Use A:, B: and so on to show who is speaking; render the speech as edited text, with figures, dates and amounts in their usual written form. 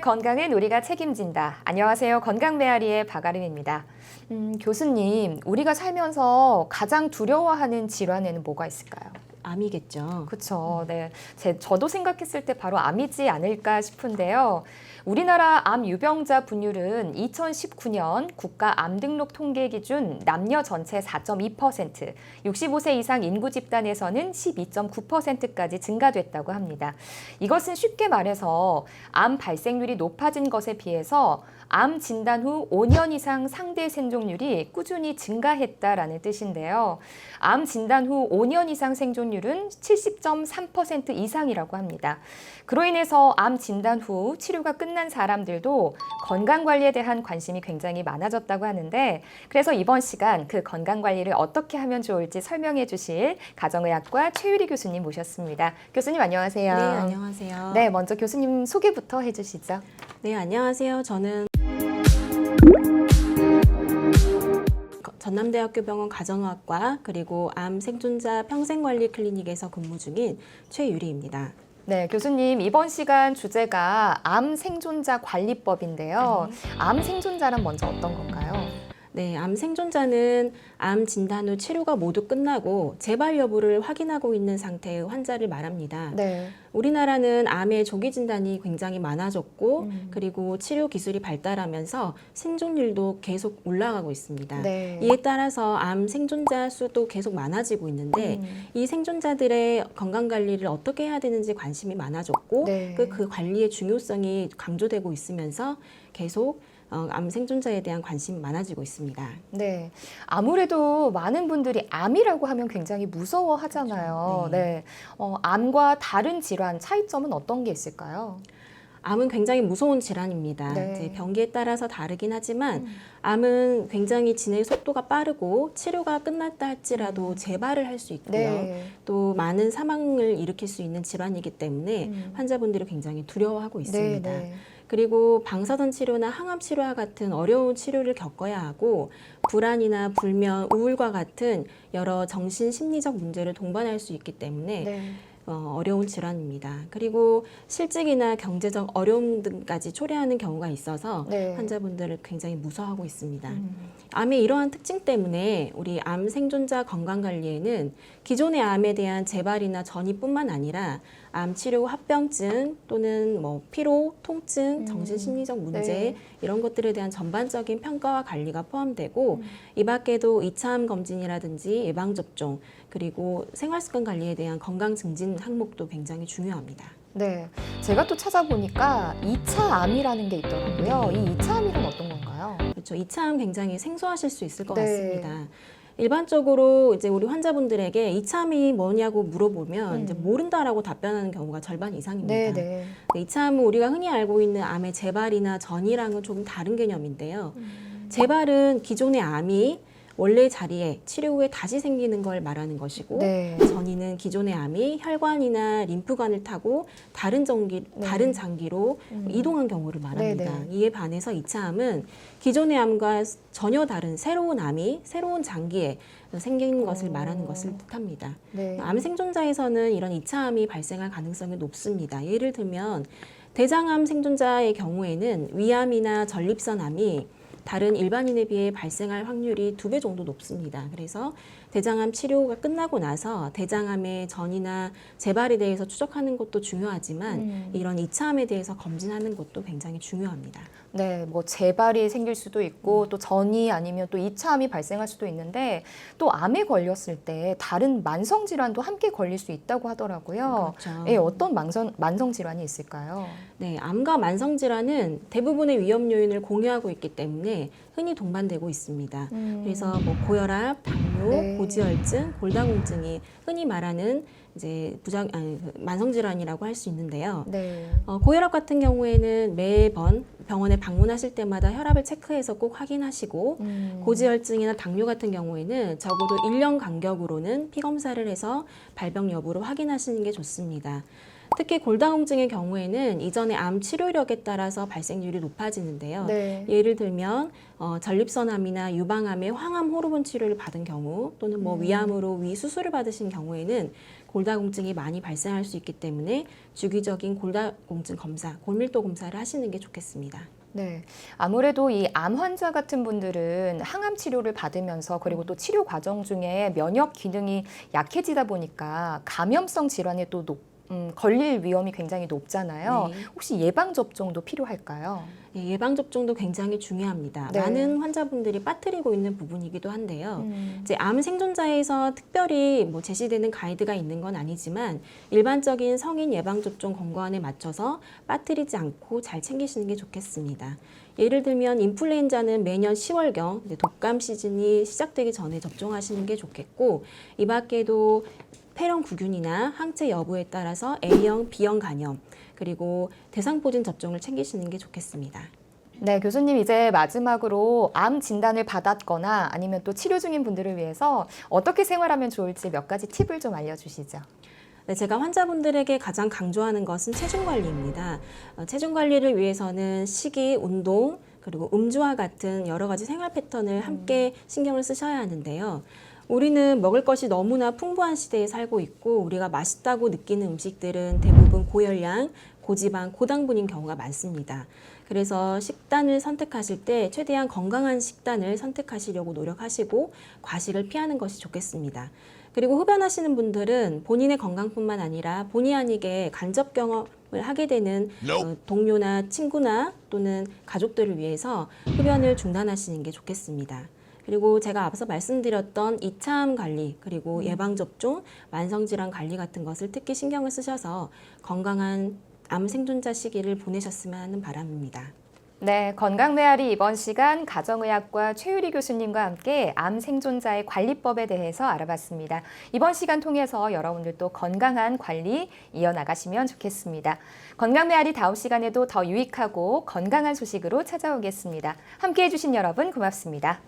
A: 건강은 우리가 책임진다. 안녕하세요. 건강메아리의 박아름입니다. 교수님, 우리가 살면서 가장 두려워하는 질환에는 뭐가 있을까요?
B: 암이겠죠.
A: 그렇죠. 네, 저도 생각했을 때 바로 암이지 않을까 싶은데요. 우리나라 암 유병자 분율은 2019년 국가 암 등록 통계 기준 남녀 전체 4.2%, 65세 이상 인구 집단에서는 12.9%까지 증가됐다고 합니다. 이것은 쉽게 말해서 암 발생률이 높아진 것에 비해서 암 진단 후 5년 이상 상대 생존율이 꾸준히 증가했다라는 뜻인데요. 암 진단 후 5년 이상 생존율은 70.3% 이상이라고 합니다. 그로 인해서 암 진단 후 치료가 끝난 사람들도 건강관리에 대한 관심이 굉장히 많아졌다고 하는데, 그래서 이번 시간 그 건강관리를 어떻게 하면 좋을지 설명해 주실 가정의학과 최유리 교수님 모셨습니다. 교수님 안녕하세요.
B: 네, 안녕하세요.
A: 네, 먼저 교수님 소개부터 해주시죠.
B: 네, 안녕하세요. 저는 전남대학교 병원 가정의학과 그리고 암 생존자 평생관리 클리닉에서 근무 중인 최유리입니다.
A: 네, 교수님 이번 시간 주제가 암 생존자 관리법인데요. 암 생존자란 먼저 어떤 건가요?
B: 네, 암 생존자는 암 진단 후 치료가 모두 끝나고 재발 여부를 확인하고 있는 상태의 환자를 말합니다.
A: 네.
B: 우리나라는 암의 조기 진단이 굉장히 많아졌고 그리고 치료 기술이 발달하면서 생존율도 계속 올라가고 있습니다.
A: 네.
B: 이에 따라서 암 생존자 수도 계속 많아지고 있는데 이 생존자들의 건강 관리를 어떻게 해야 되는지 관심이 많아졌고
A: 네.
B: 그 관리의 중요성이 강조되고 있으면서 계속 암 생존자에 대한 관심이 많아지고 있습니다.
A: 네, 아무래도 많은 분들이 암이라고 하면 굉장히 무서워하잖아요.
B: 그렇죠. 네.
A: 네, 암과 다른 질환 차이점은 어떤 게 있을까요?
B: 암은 굉장히 무서운 질환입니다.
A: 네.
B: 이제 병기에 따라서 다르긴 하지만 암은 굉장히 진행 속도가 빠르고 치료가 끝났다 할지라도 재발을 할 수 있고요.
A: 네.
B: 또 많은 사망을 일으킬 수 있는 질환이기 때문에 환자분들이 굉장히 두려워하고 있습니다.
A: 네, 네.
B: 그리고 방사선 치료나 항암 치료와 같은 어려운 치료를 겪어야 하고 불안이나 불면, 우울과 같은 여러 정신 심리적 문제를 동반할 수 있기 때문에
A: 네.
B: 어려운 질환입니다. 그리고 실직이나 경제적 어려움 등까지 초래하는 경우가 있어서
A: 네.
B: 환자분들을 굉장히 무서워하고 있습니다. 암의 이러한 특징 때문에 우리 암 생존자 건강관리에는 기존의 암에 대한 재발이나 전이뿐만 아니라 암 치료 합병증 또는 피로, 통증, 정신심리적 문제
A: 네.
B: 이런 것들에 대한 전반적인 평가와 관리가 포함되고 이 밖에도 2차 암 검진이라든지 예방접종 그리고 생활습관 관리에 대한 건강 증진 항목도 굉장히 중요합니다.
A: 네, 제가 또 찾아보니까 2차 암이라는 게 있더라고요. 이 2차 암이란 어떤 건가요?
B: 그렇죠. 2차 암 굉장히 생소하실 수 있을 것
A: 네.
B: 같습니다. 일반적으로 이제 우리 환자분들에게 2차 암이 뭐냐고 물어보면 이제 모른다라고 답변하는 경우가 절반 이상입니다.
A: 네, 네.
B: 2차 암은 우리가 흔히 알고 있는 암의 재발이나 전이랑은 조금 다른 개념인데요. 재발은 기존의 암이 원래 자리에 치료 후에 다시 생기는 걸 말하는 것이고
A: 네.
B: 전이는 기존의 암이 혈관이나 림프관을 타고 다른 장기로 이동한 경우를 말합니다.
A: 네, 네.
B: 이에 반해서 2차 암은 기존의 암과 전혀 다른 새로운 암이 새로운 장기에 생긴 것을 말하는 것을 뜻합니다.
A: 네.
B: 암 생존자에서는 이런 2차 암이 발생할 가능성이 높습니다. 예를 들면 대장암 생존자의 경우에는 위암이나 전립선암이 다른 일반인에 비해 발생할 확률이 2배 정도 높습니다. 그래서 대장암 치료가 끝나고 나서 대장암의 전이나 재발에 대해서 추적하는 것도 중요하지만 이런 2차 암에 대해서 검진하는 것도 굉장히 중요합니다.
A: 네, 뭐 재발이 생길 수도 있고 또 전이 아니면 또 2차 암이 발생할 수도 있는데 또 암에 걸렸을 때 다른 만성 질환도 함께 걸릴 수 있다고 하더라고요.
B: 그렇죠.
A: 예, 어떤 만성 질환이 있을까요?
B: 네, 암과 만성 질환은 대부분의 위험 요인을 공유하고 있기 때문에 흔히 동반되고 있습니다. 그래서 고혈압, 당뇨,
A: 네.
B: 고지혈증, 골다공증이 흔히 말하는 이제 만성 질환이라고 할 수 있는데요.
A: 네.
B: 고혈압 같은 경우에는 매번 병원에 방문하실 때마다 혈압을 체크해서 꼭 확인하시고 고지혈증이나 당뇨 같은 경우에는 적어도 1년 간격으로는 피 검사를 해서 발병 여부를 확인하시는 게 좋습니다. 특히 골다공증의 경우에는 이전의 암 치료력에 따라서 발생률이 높아지는데요.
A: 네.
B: 예를 들면 전립선암이나 유방암의 황암 호르몬 치료를 받은 경우 또는 위암으로 위 수술을 받으신 경우에는 골다공증이 많이 발생할 수 있기 때문에 주기적인 골다공증 검사, 골밀도 검사를 하시는 게 좋겠습니다.
A: 네. 아무래도 이 암 환자 같은 분들은 항암 치료를 받으면서 그리고 또 치료 과정 중에 면역 기능이 약해지다 보니까 감염성 질환에 또 걸릴 위험이 굉장히 높잖아요.
B: 네.
A: 혹시 예방 접종도 필요할까요?
B: 네, 예방접종도 굉장히 중요합니다.
A: 네.
B: 많은 환자분들이 빠뜨리고 있는 부분이기도 한데요. 이제 암 생존자에서 특별히 제시되는 가이드가 있는 건 아니지만 일반적인 성인 예방접종 권고안에 맞춰서 빠뜨리지 않고 잘 챙기시는 게 좋겠습니다. 예를 들면 인플루엔자는 매년 10월경 독감 시즌이 시작되기 전에 접종하시는 게 좋겠고 이 밖에도 폐렴구균이나 항체 여부에 따라서 A형, B형 간염 그리고 대상포진 접종을 챙기시는 게 좋겠습니다.
A: 네, 교수님 이제 마지막으로 암 진단을 받았거나 아니면 또 치료 중인 분들을 위해서 어떻게 생활하면 좋을지 몇 가지 팁을 좀 알려주시죠.
B: 네, 제가 환자분들에게 가장 강조하는 것은 체중 관리입니다. 체중 관리를 위해서는 식이, 운동, 그리고 음주와 같은 여러 가지 생활 패턴을 함께 신경을 쓰셔야 하는데요. 우리는 먹을 것이 너무나 풍부한 시대에 살고 있고 우리가 맛있다고 느끼는 음식들은 대부분 고열량, 고지방, 고당분인 경우가 많습니다. 그래서 식단을 선택하실 때 최대한 건강한 식단을 선택하시려고 노력하시고 과식을 피하는 것이 좋겠습니다. 그리고 흡연하시는 분들은 본인의 건강뿐만 아니라 본의 아니게 간접 경험을 하게 되는 동료나 친구나 또는 가족들을 위해서 흡연을 중단하시는 게 좋겠습니다. 그리고 제가 앞서 말씀드렸던 2차암 관리, 그리고 예방접종, 만성질환 관리 같은 것을 특히 신경을 쓰셔서 건강한 암 생존자 시기를 보내셨으면 하는 바람입니다.
A: 네, 건강메아리 이번 시간 가정의학과 최유리 교수님과 함께 암 생존자의 관리법에 대해서 알아봤습니다. 이번 시간 통해서 여러분들도 건강한 관리 이어나가시면 좋겠습니다. 건강메아리 다음 시간에도 더 유익하고 건강한 소식으로 찾아오겠습니다. 함께해 주신 여러분 고맙습니다.